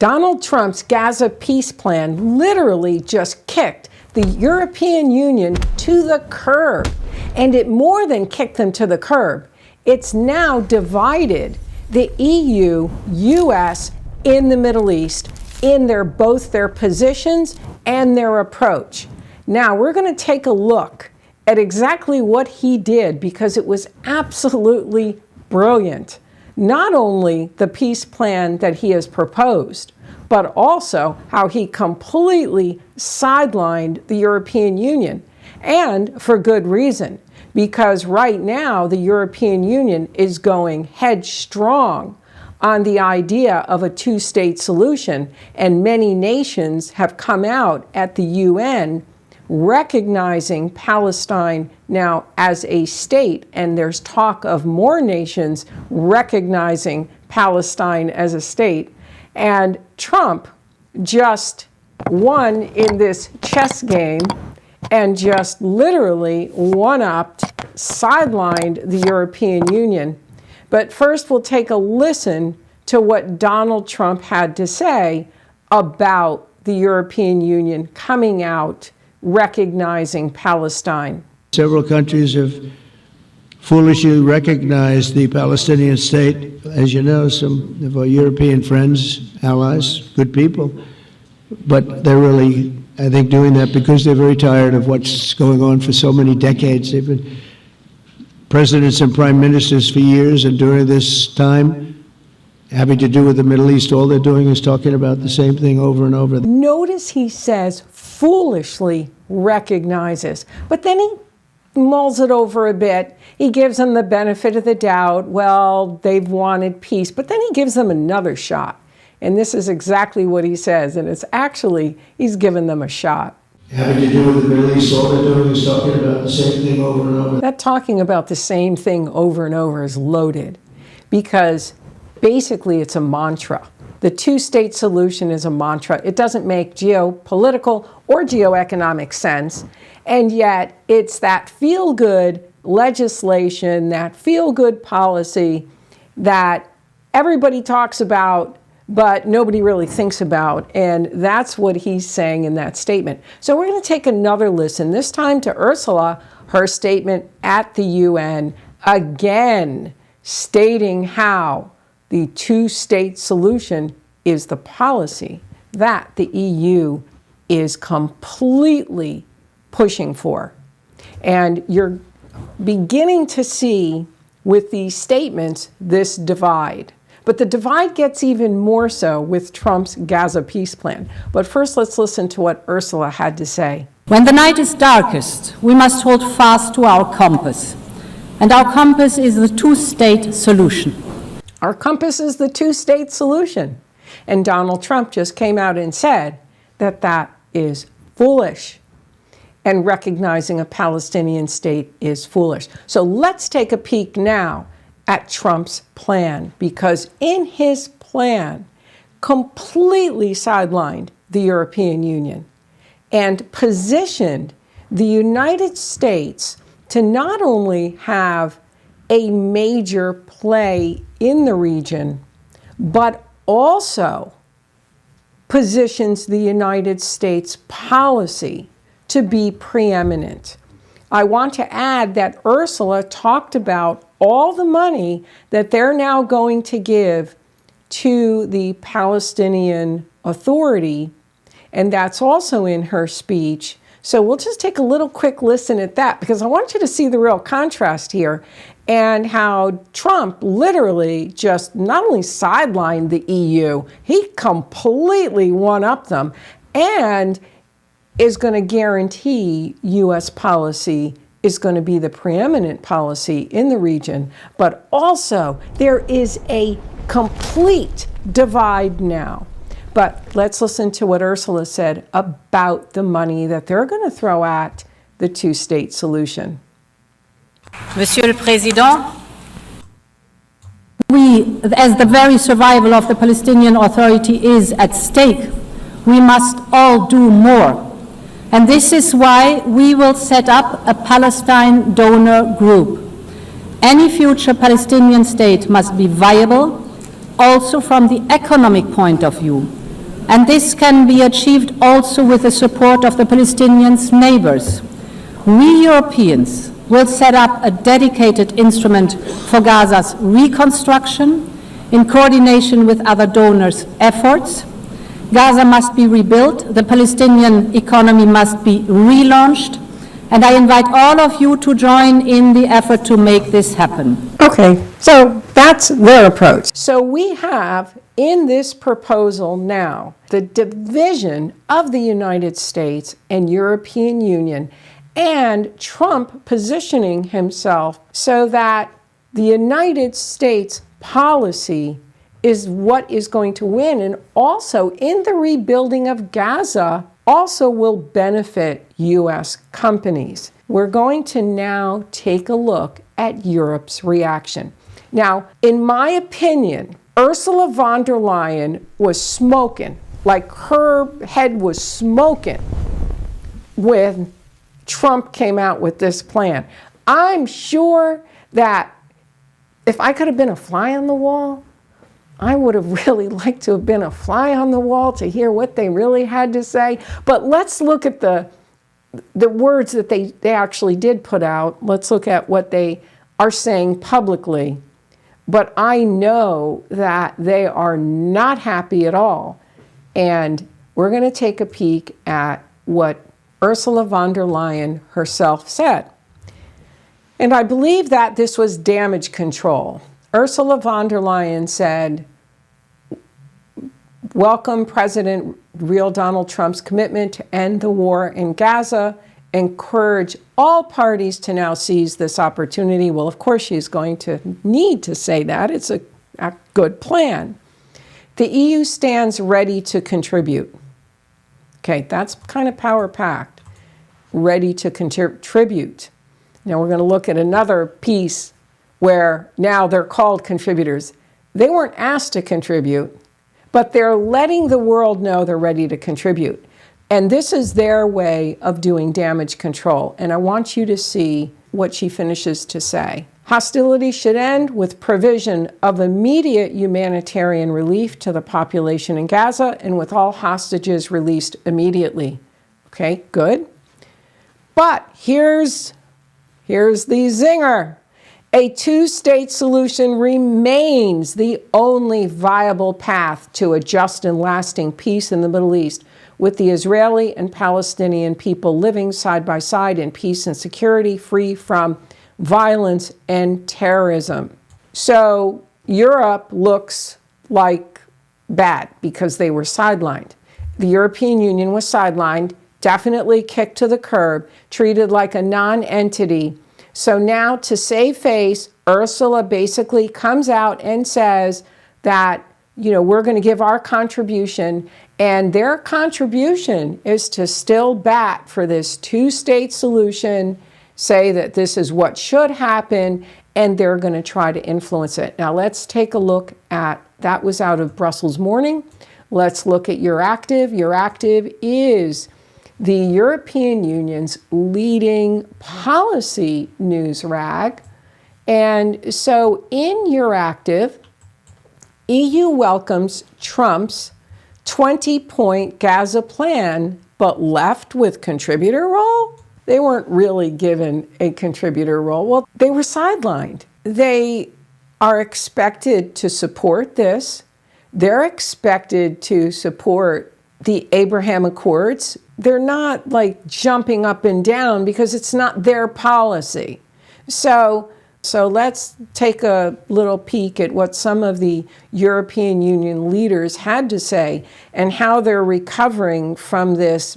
Donald Trump's Gaza Peace plan literally just kicked the European Union to the curb. And it more than kicked them to the curb. It's now divided the EU, US, in the Middle East, in both their positions and their approach. Now, we're going to take a look at exactly what he did, because it was absolutely brilliant. Not only the peace plan that he has proposed, but also how he completely sidelined the European Union, and for good reason, because right now the European Union is going headstrong on the idea of a two-state solution, and many nations have come out at the UN recognizing Palestine now as a state, and there's talk of more nations recognizing Palestine as a state. And Trump just won in this chess game and just literally one-upped, sidelined the European Union. But first we'll take a listen to what Donald Trump had to say about the European Union coming out recognizing Palestine. Several countries have foolishly recognized the Palestinian state. As you know, some of our European friends, allies, good people, but they're really, I think, doing that because they're very tired of what's going on for so many decades. They've been presidents and prime ministers for years, and during this time, having to do with the Middle East, all they're doing is talking about the same thing over and over. Notice he says foolishly recognizes, but then he mulls it over a bit. He gives them the benefit of the doubt. Well, they've wanted peace, but then he gives them another shot. And this is exactly what he says, and it's actually, he's given them a shot. Having to do with the Middle East, all they're doing is talking about the same thing over and over. That talking about the same thing over and over is loaded, because basically it's a mantra. The two-state solution is a mantra. It doesn't make geopolitical or geoeconomic sense, and yet it's that feel-good legislation, that feel-good policy that everybody talks about, but nobody really thinks about, and that's what he's saying in that statement. So we're going to take another listen, this time to Ursula, her statement at the UN, again stating how the two-state solution is the policy that the EU is completely pushing for. And you're beginning to see with these statements this divide. But the divide gets even more so with Trump's Gaza Peace plan. But first, let's listen to what Ursula had to say. When the night is darkest, we must hold fast to our compass. And our compass is the two-state solution. Our compass is the two-state solution. And Donald Trump just came out and said that that is foolish. And recognizing a Palestinian state is foolish. So let's take a peek now at Trump's plan, because in his plan, completely sidelined the European Union and positioned the United States to not only have a major play in the region, but also positions the United States policy to be preeminent. I want to add that Ursula talked about all the money that they're now going to give to the Palestinian Authority, and that's also in her speech. So we'll just take a little quick listen at that, because I want you to see the real contrast here and how Trump literally just not only sidelined the EU, he completely one-upped them and is going to guarantee U.S. policy is going to be the preeminent policy in the region. But also, there is a complete divide now. But let's listen to what Ursula said about the money that they're going to throw at the two-state solution. Monsieur le Président, we, as the very survival of the Palestinian Authority is at stake, we must all do more. And this is why we will set up a Palestine donor group. Any future Palestinian state must be viable, also from the economic point of view, And this can be achieved also with the support of the Palestinians' neighbors. We Europeans will set up a dedicated instrument for Gaza's reconstruction in coordination with other donors' efforts. Gaza must be rebuilt, the Palestinian economy must be relaunched, and I invite all of you to join in the effort to make this happen. Okay, so that's their approach. So we have in this proposal now the division of the United States and European Union, and Trump positioning himself so that the United States policy is what is going to win, and also in the rebuilding of Gaza also will benefit U.S. companies. We're going to now take a look at Europe's reaction. Now, in my opinion, Ursula von der Leyen was smoking, like her head was smoking when Trump came out with this plan. I'm sure that if I could have been a fly on the wall, I would have really liked to have been a fly on the wall to hear what they really had to say. But let's look at the words that they actually did put out. Let's look at what they are saying publicly. But I know that they are not happy at all. And we're going to take a peek at what Ursula von der Leyen herself said. And I believe that this was damage control. Ursula von der Leyen said, welcome President real Donald Trump's commitment to end the war in Gaza, encourage all parties to now seize this opportunity. Well, of course, she's going to need to say that. It's a good plan. The EU stands ready to contribute. Okay, that's kind of power-packed, ready to contribute. Now we're going to look at another piece where now they're called contributors. They weren't asked to contribute, but they're letting the world know they're ready to contribute. And this is their way of doing damage control. And I want you to see what she finishes to say. Hostilities should end with provision of immediate humanitarian relief to the population in Gaza and with all hostages released immediately. Okay, good. But here's the zinger. A two-state solution remains the only viable path to a just and lasting peace in the Middle East, with the Israeli and Palestinian people living side by side in peace and security, free from violence and terrorism. So Europe looks like bad because they were sidelined. The European Union was sidelined, definitely kicked to the curb, treated like a non-entity. So now, to save face, Ursula basically comes out and says that, we're going to give our contribution, and their contribution is to still bat for this two-state solution, say that this is what should happen, and they're going to try to influence it. Now let's take a look at, that was out of Brussels Morning. Let's look at Euractiv. Euractiv is the European Union's leading policy news rag. And so in Euractiv, EU welcomes Trump's 20-point Gaza plan, but left with contributor role? They weren't really given a contributor role. Well, they were sidelined. They are expected to support this. They're expected to support the Abraham Accords. They're not like jumping up and down because it's not their policy. So let's take a little peek at what some of the European Union leaders had to say and how they're recovering from this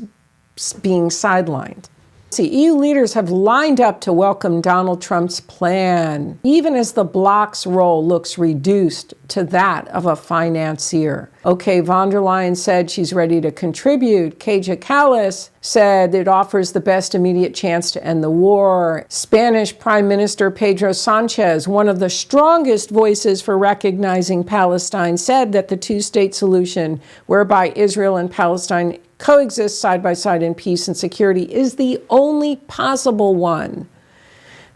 being sidelined. See, EU leaders have lined up to welcome Donald Trump's plan, even as the bloc's role looks reduced to that of a financier. Okay, von der Leyen said she's ready to contribute. Kaja Kallas said it offers the best immediate chance to end the war. Spanish Prime Minister Pedro Sanchez, one of the strongest voices for recognizing Palestine, said that the two-state solution, whereby Israel and Palestine coexist side by side in peace and security, is the only possible one.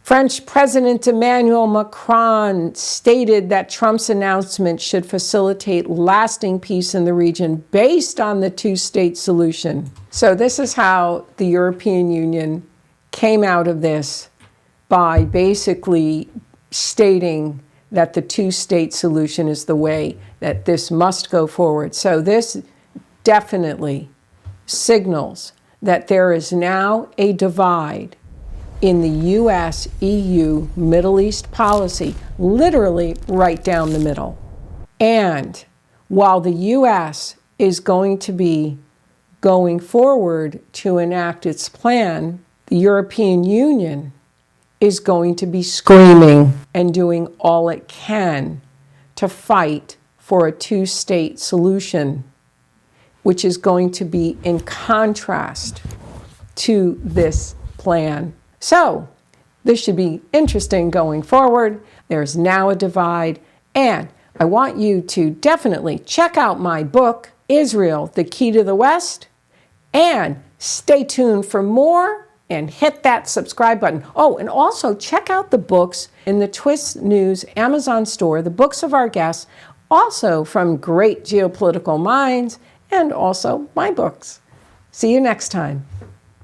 French President Emmanuel Macron stated that Trump's announcement should facilitate lasting peace in the region based on the two-state solution. So this is how the European Union came out of this, by basically stating that the two-state solution is the way that this must go forward. So this definitely signals that there is now a divide in the US-EU Middle East policy, literally right down the middle. And while the US is going to be going forward to enact its plan, the European Union is going to be screaming and doing all it can to fight for a two-state solution, which is going to be in contrast to this plan. So this should be interesting going forward. There's now a divide, and I want you to definitely check out my book, Israel, the Key to the West, and stay tuned for more and hit that subscribe button. Oh, and also check out the books in the Twist News Amazon store, the books of our guests, also from great geopolitical minds, and also my books. See you next time.